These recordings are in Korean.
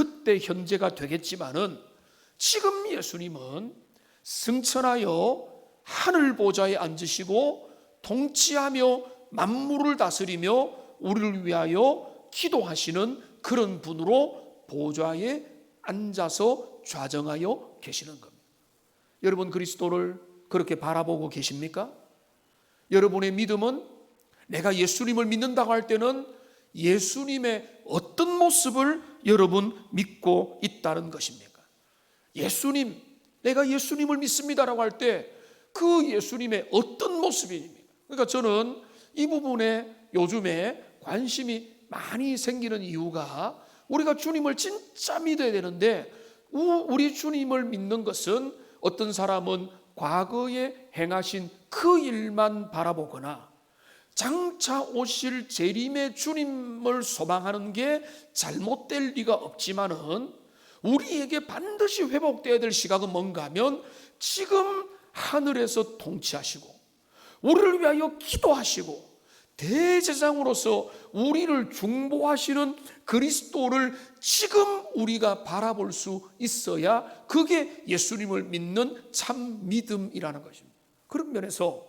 그때 현재가 되겠지만은 지금 예수님은 승천하여 하늘 보좌에 앉으시고 통치하며 만물을 다스리며 우리를 위하여 기도하시는 그런 분으로 보좌에 앉아서 좌정하여 계시는 겁니다. 여러분 그리스도를 그렇게 바라보고 계십니까? 여러분의 믿음은 내가 예수님을 믿는다고 할 때는 예수님의 어떤 모습을 여러분 믿고 있다는 것입니까? 예수님, 내가 예수님을 믿습니다라고 할 때 그 예수님의 어떤 모습입니까? 그러니까 저는 이 부분에 요즘에 관심이 많이 생기는 이유가 우리가 주님을 진짜 믿어야 되는데 우리 주님을 믿는 것은 어떤 사람은 과거에 행하신 그 일만 바라보거나 장차 오실 재림의 주님을 소망하는 게 잘못될 리가 없지만은 우리에게 반드시 회복되어야 될 시각은 뭔가 하면 지금 하늘에서 통치하시고 우리를 위하여 기도하시고 대제사장으로서 우리를 중보하시는 그리스도를 지금 우리가 바라볼 수 있어야 그게 예수님을 믿는 참 믿음이라는 것입니다. 그런 면에서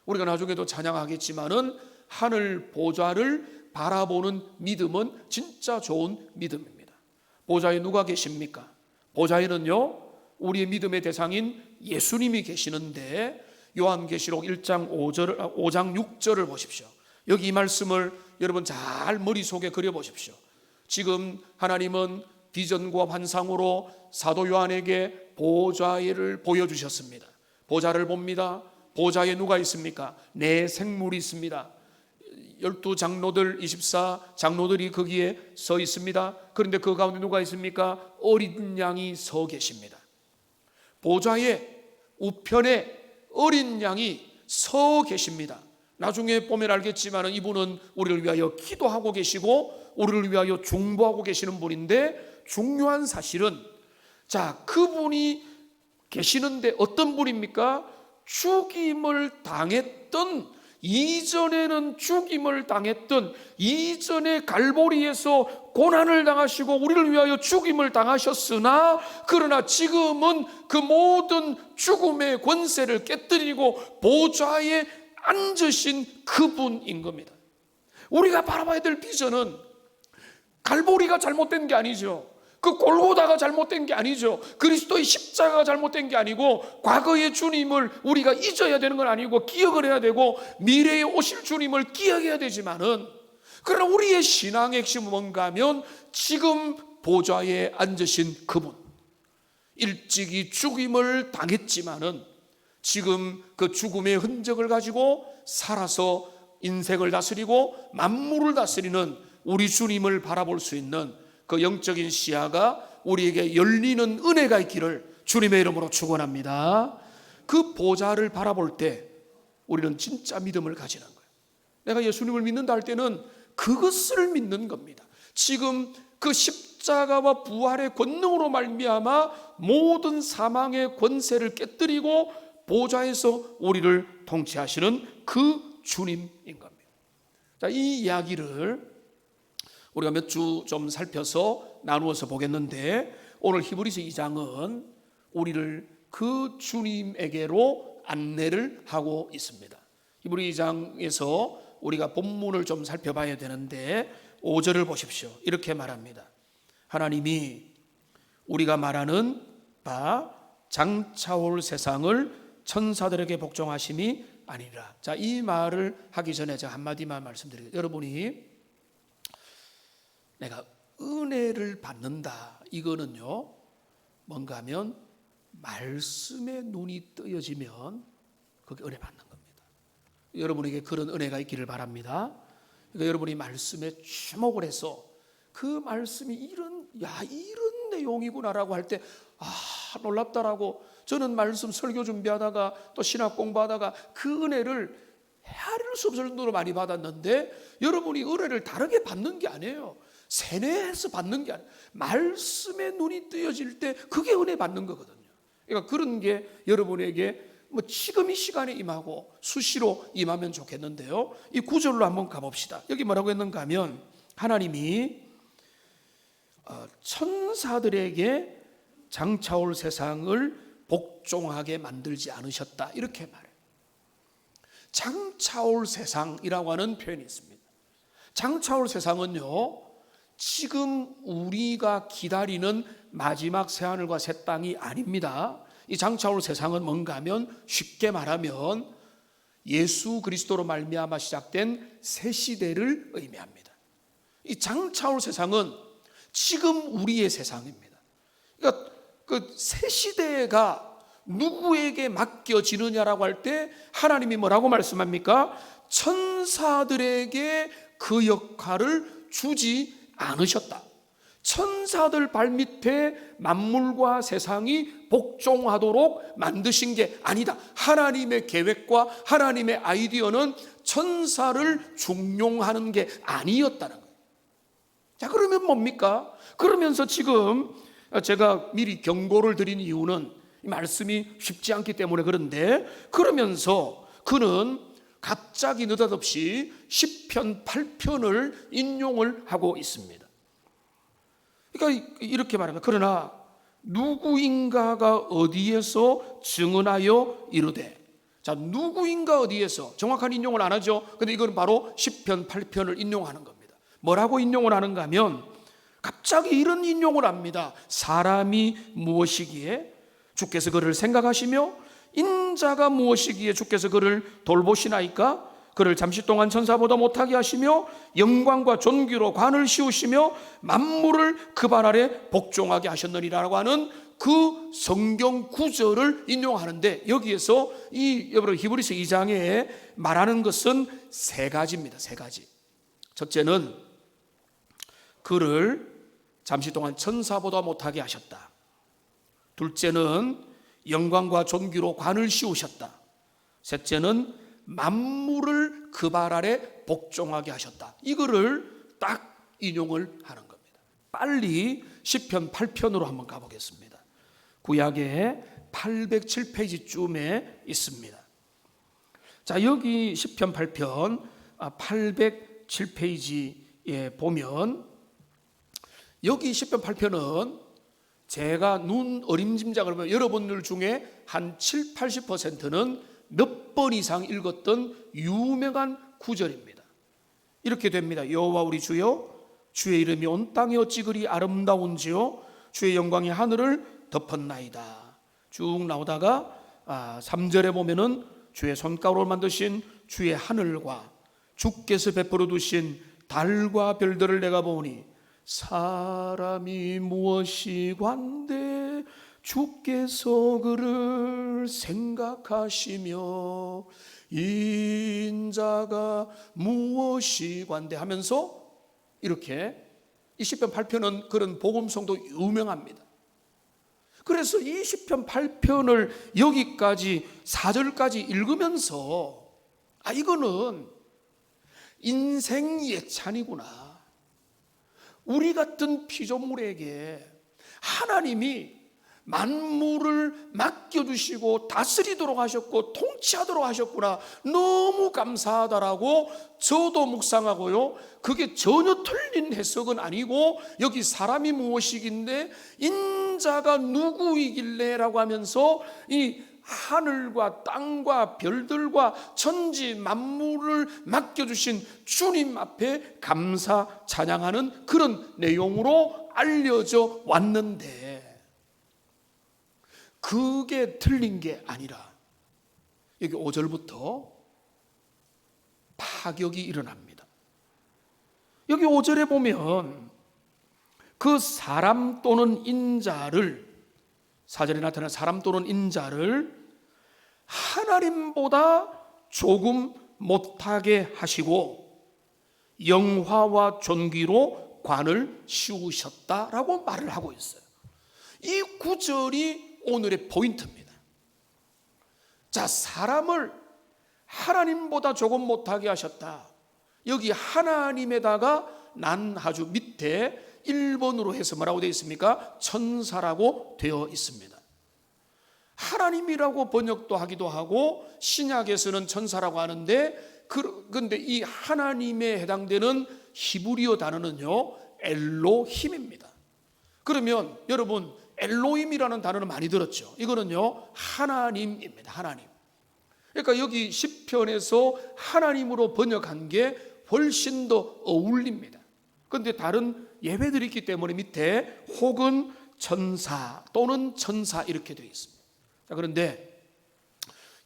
우리가 나중에도 찬양하겠지만은 하늘 보좌를 바라보는 믿음은 진짜 좋은 믿음입니다. 보좌에 누가 계십니까? 보좌에는요 우리의 믿음의 대상인 예수님이 계시는데 요한계시록 1장 5장 6절을 보십시오. 여기 이 말씀을 여러분 잘 머릿속에 그려보십시오. 지금 하나님은 비전과 환상으로 사도 요한에게 보좌를 보여주셨습니다. 보좌를 봅니다. 보좌에 누가 있습니까? 내 생물이 있습니다. 12장로들 24장로들이 거기에 서 있습니다. 그런데 그 가운데 누가 있습니까? 어린 양이 서 계십니다. 보좌의 우편에 어린 양이 서 계십니다. 나중에 보면 알겠지만 이분은 우리를 위하여 기도하고 계시고 우리를 위하여 중보하고 계시는 분인데 중요한 사실은 자 그분이 계시는데 어떤 분입니까? 죽임을 당했던 이전에는 죽임을 당했던 이전에 갈보리에서 고난을 당하시고 우리를 위하여 죽임을 당하셨으나 그러나 지금은 그 모든 죽음의 권세를 깨뜨리고 보좌에 앉으신 그분인 겁니다. 우리가 바라봐야 될 비전은 갈보리가 잘못된 게 아니죠. 그 골고다가 잘못된 게 아니죠. 그리스도의 십자가가 잘못된 게 아니고 과거의 주님을 우리가 잊어야 되는 건 아니고 기억을 해야 되고 미래에 오실 주님을 기억해야 되지만은 그러나 우리의 신앙의 핵심은 뭔가 하면 지금 보좌에 앉으신 그분 일찍이 죽임을 당했지만은 지금 그 죽음의 흔적을 가지고 살아서 인생을 다스리고 만물을 다스리는 우리 주님을 바라볼 수 있는 그 영적인 시야가 우리에게 열리는 은혜가 있기를 주님의 이름으로 축원합니다. 그 보좌를 바라볼 때 우리는 진짜 믿음을 가지는 거예요. 내가 예수님을 믿는다 할 때는 그것을 믿는 겁니다. 지금 그 십자가와 부활의 권능으로 말미암아 모든 사망의 권세를 깨뜨리고 보좌에서 우리를 통치하시는 그 주님인 겁니다. 자, 이 이야기를 우리가 몇 주 좀 살펴서 나누어서 보겠는데 오늘 히브리서 2장은 우리를 그 주님에게로 안내를 하고 있습니다. 히브리 2장에서 우리가 본문을 좀 살펴봐야 되는데 5절을 보십시오. 이렇게 말합니다. 하나님이 우리가 말하는 바 장차올 세상을 천사들에게 복종하심이 아니라. 자, 이 말을 하기 전에 제가 한마디만 말씀드리겠습니다. 여러분이 내가 은혜를 받는다 이거는요 뭔가 하면 말씀에 눈이 뜨여지면 그게 은혜 받는 겁니다. 여러분에게 그런 은혜가 있기를 바랍니다. 그러니까 여러분이 말씀에 주목을 해서 그 말씀이 이런 내용이구나라고 할 때 놀랍다라고 저는 말씀 설교 준비하다가 또 신학 공부하다가 그 은혜를 헤아릴 수 없을 정도로 많이 받았는데 여러분이 은혜를 다르게 받는 게 아니에요. 세뇌해서 받는 게 아니에요. 말씀에 눈이 뜨여질 때 그게 은혜 받는 거거든요. 그러니까 그런 게 여러분에게 지금 이 시간에 임하고 수시로 임하면 좋겠는데요. 이 9절로 한번 가봅시다. 여기 뭐라고 했는가 하면 하나님이 천사들에게 장차올 세상을 복종하게 만들지 않으셨다, 이렇게 말해요. 장차올 세상이라고 하는 표현이 있습니다. 장차올 세상은요, 지금 우리가 기다리는 마지막 새하늘과 새 땅이 아닙니다. 이 장차올 세상은 뭔가 하면, 쉽게 말하면 예수 그리스도로 말미암아 시작된 새 시대를 의미합니다. 이 장차올 세상은 지금 우리의 세상입니다. 그러니까 그 새 시대가 누구에게 맡겨지느냐라고 할 때 하나님이 뭐라고 말씀합니까? 천사들에게 그 역할을 주지 않으셨다. 천사들 발밑에 만물과 세상이 복종하도록 만드신 게 아니다. 하나님의 계획과 하나님의 아이디어는 천사를 중용하는 게 아니었다는 거예요. 자, 그러면 뭡니까? 그러면서 지금 제가 미리 경고를 드린 이유는 이 말씀이 쉽지 않기 때문에 그런데, 그러면서 그는 갑자기 느닷없이 시편 8편을 인용을 하고 있습니다. 그러니까 이렇게 말합니다. 그러나 누구인가가 어디에서 증언하여 이르되. 자, 누구인가 어디에서, 정확한 인용을 안 하죠. 근데 이건 바로 시편 8편을 인용하는 겁니다. 뭐라고 인용을 하는가 하면 갑자기 이런 인용을 합니다. 사람이 무엇이기에 주께서 그를 생각하시며 인자가 무엇이기에 주께서 그를 돌보시나이까? 그를 잠시 동안 천사보다 못하게 하시며 영광과 존귀로 관을 씌우시며 만물을 그 발 아래 복종하게 하셨느니라고 하는 그 성경 구절을 인용하는데, 여기에서 여러분 히브리서 2장에 말하는 것은 세 가지입니다. 세 가지. 첫째는 그를 잠시 동안 천사보다 못하게 하셨다. 둘째는 영광과 존귀로 관을 씌우셨다. 셋째는 만물을 그 발 아래 복종하게 하셨다. 이거를 딱 인용을 하는 겁니다. 빨리 시편 8편으로 한번 가보겠습니다. 구약의 807페이지쯤에 있습니다. 자, 여기 시편 8편 807페이지에 보면, 여기 시편 8편은 제가 눈 어림짐작을 하면 여러분들 중에 한 7, 80%는 몇 번 이상 읽었던 유명한 구절입니다. 이렇게 됩니다. 여호와 우리 주여, 주의 이름이 온 땅에 어찌 그리 아름다운지요, 주의 영광이 하늘을 덮었나이다. 쭉 나오다가 3절에 보면은 주의 손가락으로 만드신 주의 하늘과 주께서 베풀어 두신 달과 별들을 내가 보니 사람이 무엇이관데 주께서 그를 생각하시며 인자가 무엇이관데 하면서, 이렇게 이 시편 8편은 그런 복음성도 유명합니다. 그래서 이 시편 8편을 여기까지 4절까지 읽으면서 이거는 인생 예찬이구나. 우리 같은 피조물에게 하나님이 만물을 맡겨주시고 다스리도록 하셨고 통치하도록 하셨구나, 너무 감사하다라고 저도 묵상하고요, 그게 전혀 틀린 해석은 아니고, 여기 사람이 무엇이긴데 인자가 누구이길래 라고 하면서 이 하늘과 땅과 별들과 천지 만물을 맡겨주신 주님 앞에 감사 찬양하는 그런 내용으로 알려져 왔는데, 그게 틀린 게 아니라 여기 5절부터 파격이 일어납니다. 여기 5절에 보면 그 사람 또는 인자를, 4절에 나타난 사람 또는 인자를 하나님보다 조금 못하게 하시고 영화와 존귀로 관을 씌우셨다라고 말을 하고 있어요. 이 구절이 오늘의 포인트입니다. 자, 사람을 하나님보다 조금 못하게 하셨다. 여기 하나님에다가 난 아주 밑에 1번으로 해서 뭐라고 되어 있습니까? 천사라고 되어 있습니다. 하나님이라고 번역도 하기도 하고 신약에서는 천사라고 하는데, 그런데 이 하나님에 해당되는 히브리어 단어는요 엘로힘입니다. 그러면 여러분 엘로힘이라는 단어를 많이 들었죠. 이거는요 하나님입니다. 하나님. 그러니까 여기 시편에서 하나님으로 번역한 게 훨씬 더 어울립니다. 그런데 다른 예배들이 있기 때문에 밑에 혹은 천사 또는 천사 이렇게 되어 있습니다. 자, 그런데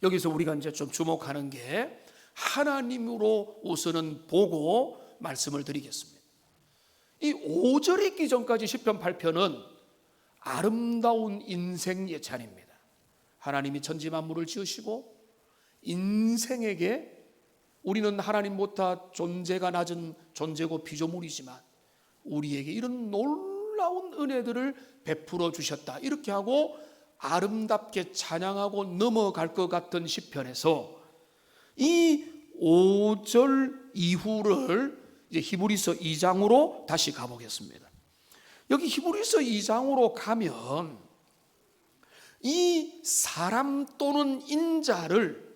여기서 우리가 이제 좀 주목하는 게 하나님으로 우선은 보고 말씀을 드리겠습니다. 이 5절에 있기 전까지 시편 8편은 아름다운 인생 예찬입니다. 하나님이 천지 만물을 지으시고 인생에게 우리는 하나님보다 존재가 낮은 존재고 피조물이지만 우리에게 이런 놀라운 은혜들을 베풀어 주셨다, 이렇게 하고 아름답게 찬양하고 넘어갈 것 같은 시편에서 이 5절 이후를 이제 히브리서 2장으로 다시 가보겠습니다. 여기 히브리서 2장으로 가면 이 사람 또는 인자를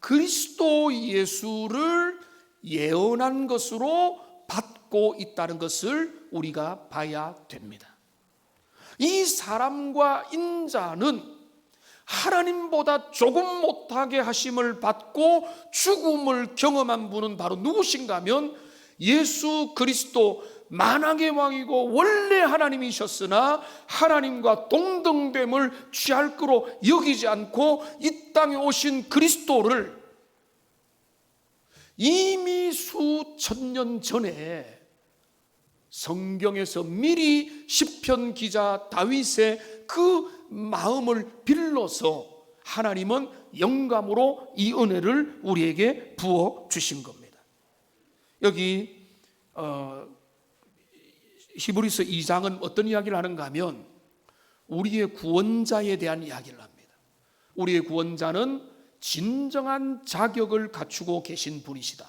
그리스도 예수를 예언한 것으로 받고 있다는 것을 우리가 봐야 됩니다. 이 사람과 인자는 하나님보다 조금 못하게 하심을 받고 죽음을 경험한 분은 바로 누구신가 하면 예수 그리스도, 만왕의 왕이고 원래 하나님이셨으나 하나님과 동등됨을 취할 거로 여기지 않고 이 땅에 오신 그리스도를 이미 수천 년 전에 성경에서 미리 시편 기자 다윗의 그 마음을 빌려서 하나님은 영감으로 이 은혜를 우리에게 부어 주신 겁니다. 여기 히브리서 2장은 어떤 이야기를 하는가 하면 우리의 구원자에 대한 이야기를 합니다. 우리의 구원자는 진정한 자격을 갖추고 계신 분이시다.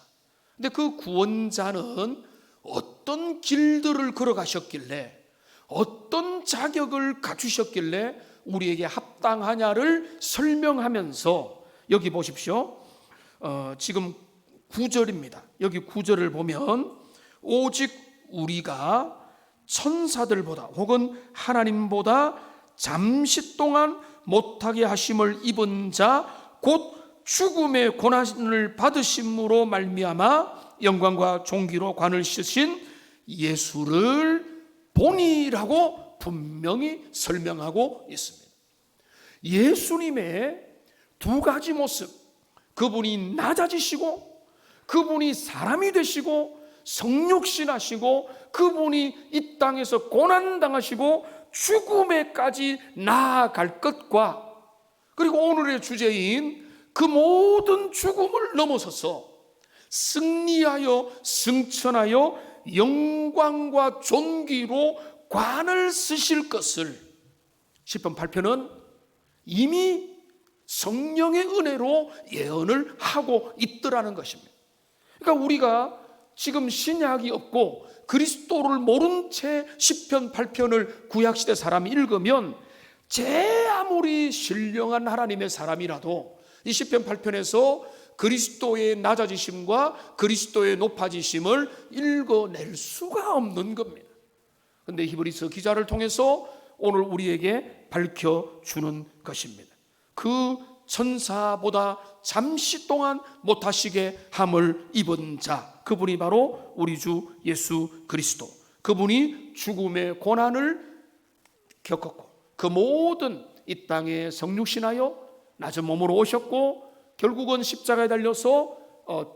근데 그 구원자는 어떤 길들을 걸어가셨길래, 어떤 자격을 갖추셨길래 우리에게 합당하냐를 설명하면서 여기 보십시오. 지금 9절입니다. 여기 9절을 보면 오직 우리가 천사들보다 혹은 하나님보다 잠시 동안 못하게 하심을 입은 자 곧 죽음의 고난을 받으심으로 말미암아 영광과 존귀로 관을 씌신 예수를 보니라고 분명히 설명하고 있습니다. 예수님의 두 가지 모습, 그분이 낮아지시고 그분이 사람이 되시고 성육신하시고 그분이 이 땅에서 고난당하시고 죽음에까지 나아갈 것과, 그리고 오늘의 주제인 그 모든 죽음을 넘어서서 승리하여 승천하여 영광과 존귀로 관을 쓰실 것을 시편 8편은 이미 성령의 은혜로 예언을 하고 있더라는 것입니다. 그러니까 우리가 지금 신약이 없고 그리스도를 모른 채 시편 8편을 구약시대 사람이 읽으면 제 아무리 신령한 하나님의 사람이라도 이 시편 8편에서 그리스도의 낮아지심과 그리스도의 높아지심을 읽어낼 수가 없는 겁니다. 그런데 히브리서 기자를 통해서 오늘 우리에게 밝혀주는 것입니다. 그 천사보다 잠시 동안 못하시게 함을 입은 자, 그분이 바로 우리 주 예수 그리스도. 그분이 죽음의 고난을 겪었고 그 모든 이 땅에 성육신하여 낮은 몸으로 오셨고 결국은 십자가에 달려서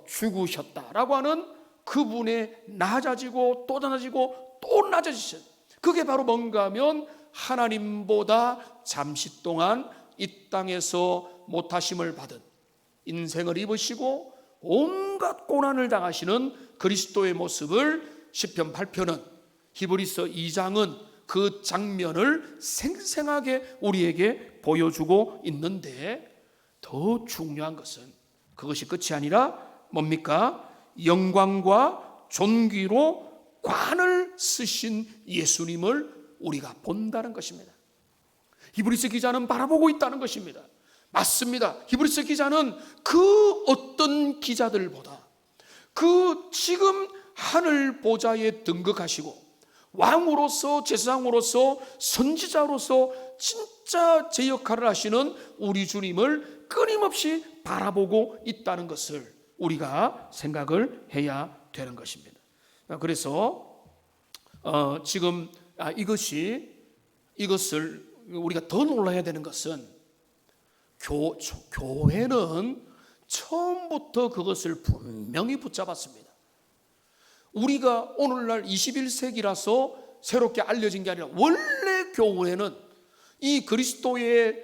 죽으셨다라고 하는 그분의 낮아지고 또 낮아지고 또 낮아지신, 그게 바로 뭔가 하면 하나님보다 잠시 동안 이 땅에서 못하심을 받은, 인생을 입으시고 온갖 고난을 당하시는 그리스도의 모습을 시편 8편은, 히브리서 2장은 그 장면을 생생하게 우리에게 보여주고 있는데, 더 중요한 것은 그것이 끝이 아니라 뭡니까? 영광과 존귀로 관을 쓰신 예수님을 우리가 본다는 것입니다. 히브리서 기자는 바라보고 있다는 것입니다. 맞습니다. 히브리서 기자는 그 어떤 기자들보다 그 지금 하늘 보좌에 등극하시고 왕으로서, 제사장으로서, 선지자로서 진짜 제 역할을 하시는 우리 주님을 끊임없이 바라보고 있다는 것을 우리가 생각을 해야 되는 것입니다. 그래서 지금 이것을 우리가 더 놀라야 되는 것은 교회는 처음부터 그것을 분명히 붙잡았습니다. 우리가 오늘날 21세기라서 새롭게 알려진 게 아니라 원래 교회는 이 그리스도의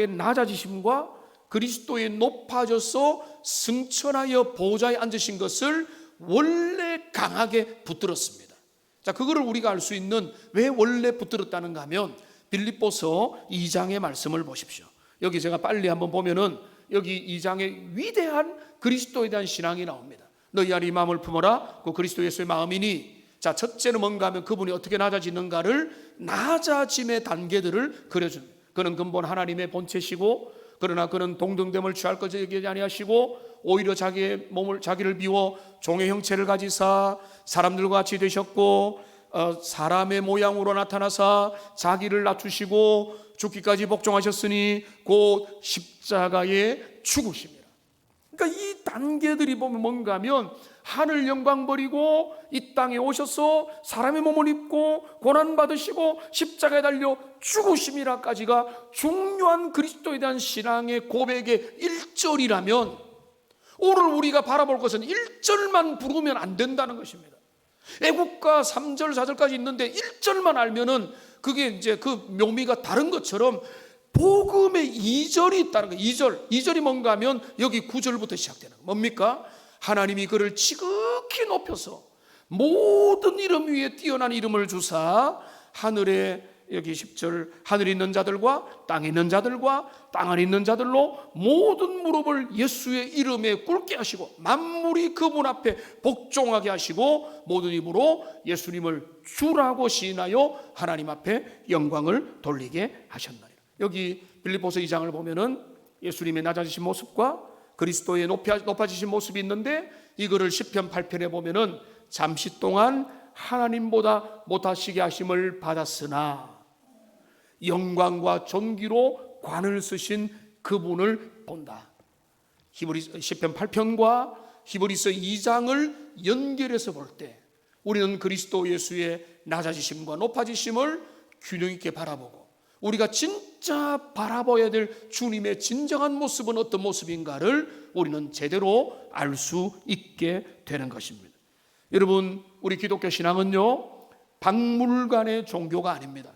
낮아지심과 그리스도의 높아져서 승천하여 보좌에 앉으신 것을 원래 강하게 붙들었습니다. 자, 그거를 우리가 알 수 있는 왜 원래 붙들었다는가 하면 빌립보서 2장의 말씀을 보십시오. 여기 제가 빨리 한번 보면은 여기 2장에 위대한 그리스도에 대한 신앙이 나옵니다. 너희 안에 이 마음을 품어라. 그 그리스도 예수의 마음이니. 자, 첫째는 뭔가 하면 그분이 어떻게 낮아지는가를 낮아짐의 단계들을 그려줍니다. 그는 근본 하나님의 본체시고 그러나 그는 동등됨을 취할 것을 여기지 아니하시고 오히려 자기를 비워 종의 형체를 가지사 사람들과 같이 되셨고 사람의 모양으로 나타나사 자기를 낮추시고 죽기까지 복종하셨으니 곧 십자가에 죽으십니다. 그러니까 이 단계들이 보면 뭔가 하면 하늘 영광 버리고 이 땅에 오셔서 사람의 몸을 입고 고난받으시고 십자가에 달려 죽으심이라까지가 중요한 그리스도에 대한 신앙의 고백의 1절이라면 오늘 우리가 바라볼 것은 1절만 부르면 안 된다는 것입니다. 애국가 3절 4절까지 있는데 1절만 알면은 그게 이제 그 묘미가 다른 것처럼 복음의 2절이 있다는 거예요. 2절이 뭔가 하면 여기 9절부터 시작되는 거예요. 뭡니까? 하나님이 그를 지극히 높여서 모든 이름 위에 뛰어난 이름을 주사 하늘에 여기 10절 하늘에 있는 자들과 땅에 있는 자들과 땅 안에 있는 자들로 모든 무릎을 예수의 이름에 꿇게 하시고 만물이 그분 앞에 복종하게 하시고 모든 입으로 예수님을 주라고 시인하여 하나님 앞에 영광을 돌리게 하셨나니. 여기 빌립보서 2장을 보면은 예수님의 낮아지신 모습과 그리스도의 높아지신 모습이 있는데 이거를 시편 8편에 보면은 잠시 동안 하나님보다 못하시게 하심을 받았으나 영광과 존귀로 관을 쓰신 그분을 본다. 시편 8편과 히브리서 2장을 연결해서 볼 때 우리는 그리스도 예수의 낮아지심과 높아지심을 균형 있게 바라보고 우리가 진짜 바라봐야 될 주님의 진정한 모습은 어떤 모습인가를 우리는 제대로 알 수 있게 되는 것입니다. 여러분, 우리 기독교 신앙은요 박물관의 종교가 아닙니다.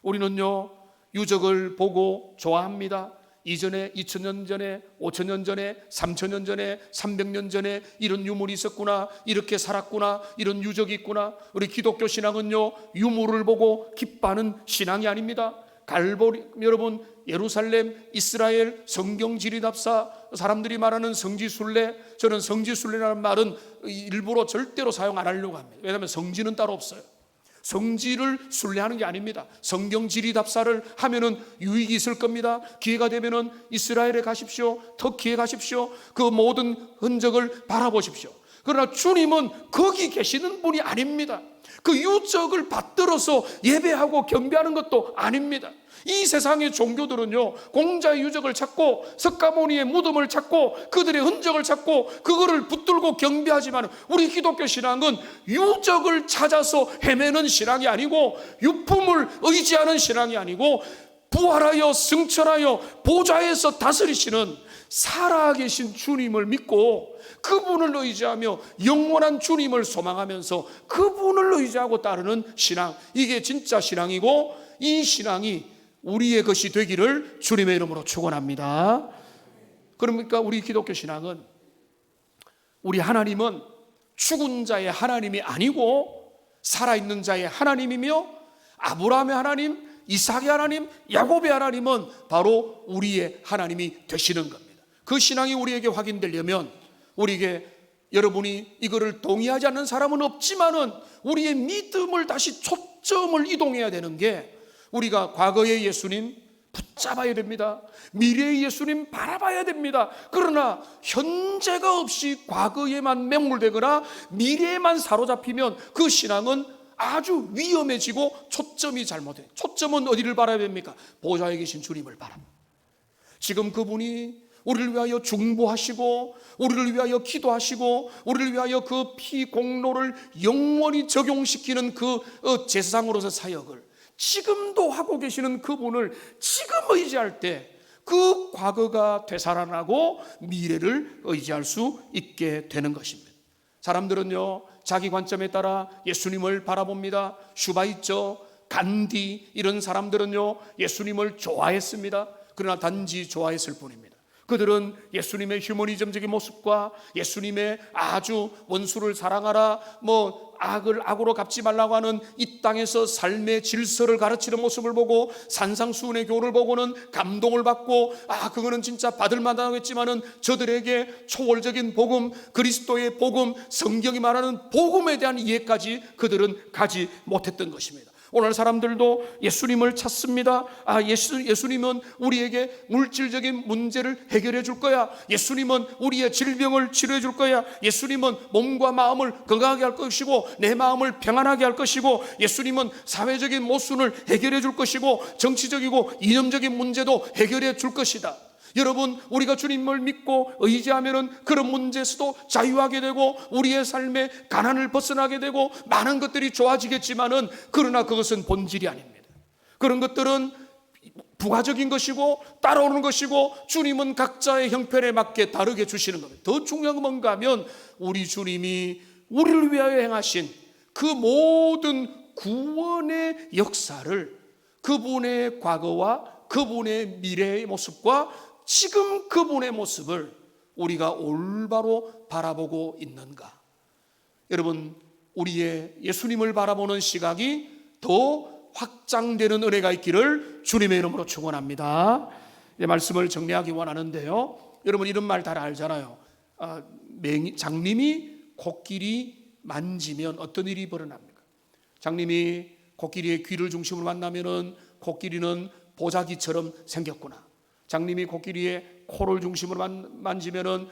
우리는요 유적을 보고 좋아합니다. 이전에 2000년 전에 5000년 전에 3000년 전에 300년 전에 이런 유물이 있었구나, 이렇게 살았구나, 이런 유적이 있구나. 우리 기독교 신앙은요 유물을 보고 기뻐하는 신앙이 아닙니다. 갈보리, 여러분 예루살렘, 이스라엘, 성경 지리답사, 사람들이 말하는 성지순례, 저는 성지순례라는 말은 일부러 절대로 사용 안 하려고 합니다. 왜냐하면 성지는 따로 없어요. 성지를 순례하는 게 아닙니다. 성경 지리답사를 하면은 유익이 있을 겁니다. 기회가 되면은 이스라엘에 가십시오, 터키에 가십시오. 그 모든 흔적을 바라보십시오. 그러나 주님은 거기 계시는 분이 아닙니다. 그 유적을 받들어서 예배하고 경배하는 것도 아닙니다. 이 세상의 종교들은요 공자의 유적을 찾고 석가모니의 무덤을 찾고 그들의 흔적을 찾고 그거를 붙들고 경배하지만 우리 기독교 신앙은 유적을 찾아서 헤매는 신앙이 아니고 유품을 의지하는 신앙이 아니고 부활하여 승천하여 보좌에서 다스리시는 살아계신 주님을 믿고 그분을 의지하며 영원한 주님을 소망하면서 그분을 의지하고 따르는 신앙, 이게 진짜 신앙이고 이 신앙이 우리의 것이 되기를 주님의 이름으로 축원합니다. 그러니까 우리 기독교 신앙은 우리 하나님은 죽은 자의 하나님이 아니고 살아있는 자의 하나님이며 아브라함의 하나님, 이삭의 하나님, 야곱의 하나님은 바로 우리의 하나님이 되시는 겁니다. 그 신앙이 우리에게 확인되려면 우리에게 여러분이 이거를 동의하지 않는 사람은 없지만은 우리의 믿음을 다시 초점을 이동해야 되는 게 우리가 과거의 예수님 붙잡아야 됩니다. 미래의 예수님 바라봐야 됩니다. 그러나 현재가 없이 과거에만 매몰되거나 미래에만 사로잡히면 그 신앙은 아주 위험해지고 초점이 잘못돼요. 초점은 어디를 바라야 됩니까? 보좌에 계신 주님을 바랍니다. 지금 그분이 우리를 위하여 중보하시고 우리를 위하여 기도하시고 우리를 위하여 그 피 공로를 영원히 적용시키는 그 제사장으로서 사역을 지금도 하고 계시는 그분을 지금 의지할 때 그 과거가 되살아나고 미래를 의지할 수 있게 되는 것입니다. 사람들은요, 자기 관점에 따라 예수님을 바라봅니다. 슈바이처, 간디 이런 사람들은요, 예수님을 좋아했습니다. 그러나 단지 좋아했을 뿐입니다. 그들은 예수님의 휴머니즘적인 모습과 예수님의 아주 원수를 사랑하라, 악을 악으로 갚지 말라고 하는 이 땅에서 삶의 질서를 가르치는 모습을 보고 산상수훈의 교훈을 보고는 감동을 받고 그거는 진짜 받을 만하겠지만은 저들에게 초월적인 복음, 그리스도의 복음, 성경이 말하는 복음에 대한 이해까지 그들은 가지 못했던 것입니다. 오늘 사람들도 예수님을 찾습니다. 예수님은 우리에게 물질적인 문제를 해결해 줄 거야. 예수님은 우리의 질병을 치료해 줄 거야. 예수님은 몸과 마음을 건강하게 할 것이고 내 마음을 평안하게 할 것이고 예수님은 사회적인 모순을 해결해 줄 것이고 정치적이고 이념적인 문제도 해결해 줄 것이다. 여러분, 우리가 주님을 믿고 의지하면은 그런 문제에서도 자유하게 되고 우리의 삶에 가난을 벗어나게 되고 많은 것들이 좋아지겠지만은 그러나 그것은 본질이 아닙니다. 그런 것들은 부가적인 것이고 따라오는 것이고 주님은 각자의 형편에 맞게 다르게 주시는 겁니다. 더 중요한 건 뭔가 하면 우리 주님이 우리를 위하여 행하신 그 모든 구원의 역사를 그분의 과거와 그분의 미래의 모습과 지금 그분의 모습을 우리가 올바로 바라보고 있는가? 여러분, 우리의 예수님을 바라보는 시각이 더 확장되는 은혜가 있기를 주님의 이름으로 축원합니다. 말씀을 정리하기 원하는데요, 여러분 이런 말 다 알잖아요. 장님이 코끼리 만지면 어떤 일이 벌어납니까? 장님이 코끼리의 귀를 중심으로 만나면은 코끼리는 보자기처럼 생겼구나. 장님이 코끼리의 코를 중심으로 만지면은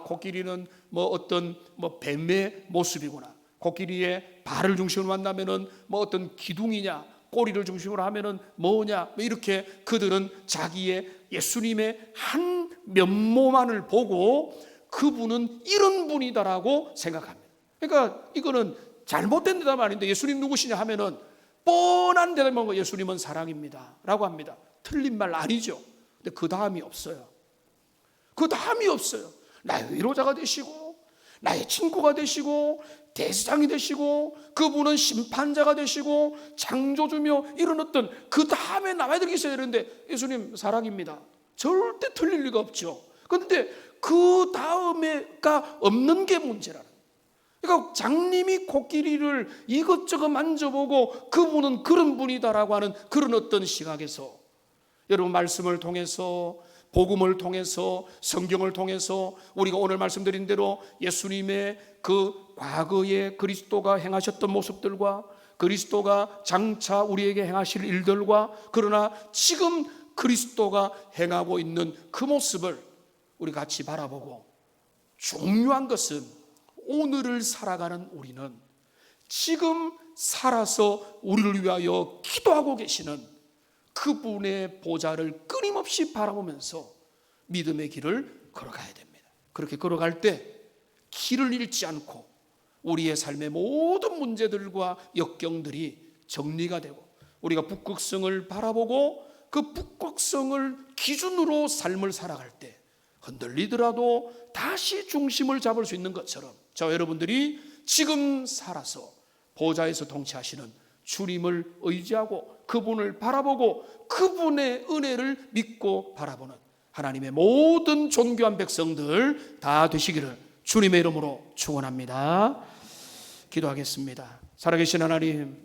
코끼리는 어떤 뱀의 모습이구나. 코끼리의 발을 중심으로 만나면은 어떤 기둥이냐, 꼬리를 중심으로 하면은 뭐냐, 이렇게 그들은 자기의 예수님의 한 면모만을 보고 그분은 이런 분이다라고 생각합니다. 그러니까 이거는 잘못된 대답 아닌데 예수님 누구시냐 하면은 뻔한 대답만 예수님은 사랑입니다 라고 합니다. 틀린 말 아니죠. 근데 그 다음이 없어요. 그 다음이 없어요. 나의 위로자가 되시고 나의 친구가 되시고 대제사장이 되시고 그분은 심판자가 되시고 창조주며 이런 어떤 그 다음에 나와야 될 게 있어야 되는데 예수님 사랑입니다. 절대 틀릴 리가 없죠. 그런데 그 다음에가 없는 게 문제라는 거예요. 그러니까 장님이 코끼리를 이것저것 만져보고 그분은 그런 분이다라고 하는 그런 어떤 시각에서 여러분 말씀을 통해서 복음을 통해서 성경을 통해서 우리가 오늘 말씀드린 대로 예수님의 그 과거에 그리스도가 행하셨던 모습들과 그리스도가 장차 우리에게 행하실 일들과 그러나 지금 그리스도가 행하고 있는 그 모습을 우리 같이 바라보고 중요한 것은 오늘을 살아가는 우리는 지금 살아서 우리를 위하여 기도하고 계시는 그분의 보좌를 끊임없이 바라보면서 믿음의 길을 걸어가야 됩니다. 그렇게 걸어갈 때 길을 잃지 않고 우리의 삶의 모든 문제들과 역경들이 정리가 되고 우리가 북극성을 바라보고 그 북극성을 기준으로 삶을 살아갈 때 흔들리더라도 다시 중심을 잡을 수 있는 것처럼 저와 여러분들이 지금 살아서 보좌에서 통치하시는 주님을 의지하고 그분을 바라보고 그분의 은혜를 믿고 바라보는 하나님의 모든 존귀한 백성들 다 되시기를 주님의 이름으로 축원합니다. 기도하겠습니다. 살아계신 하나님,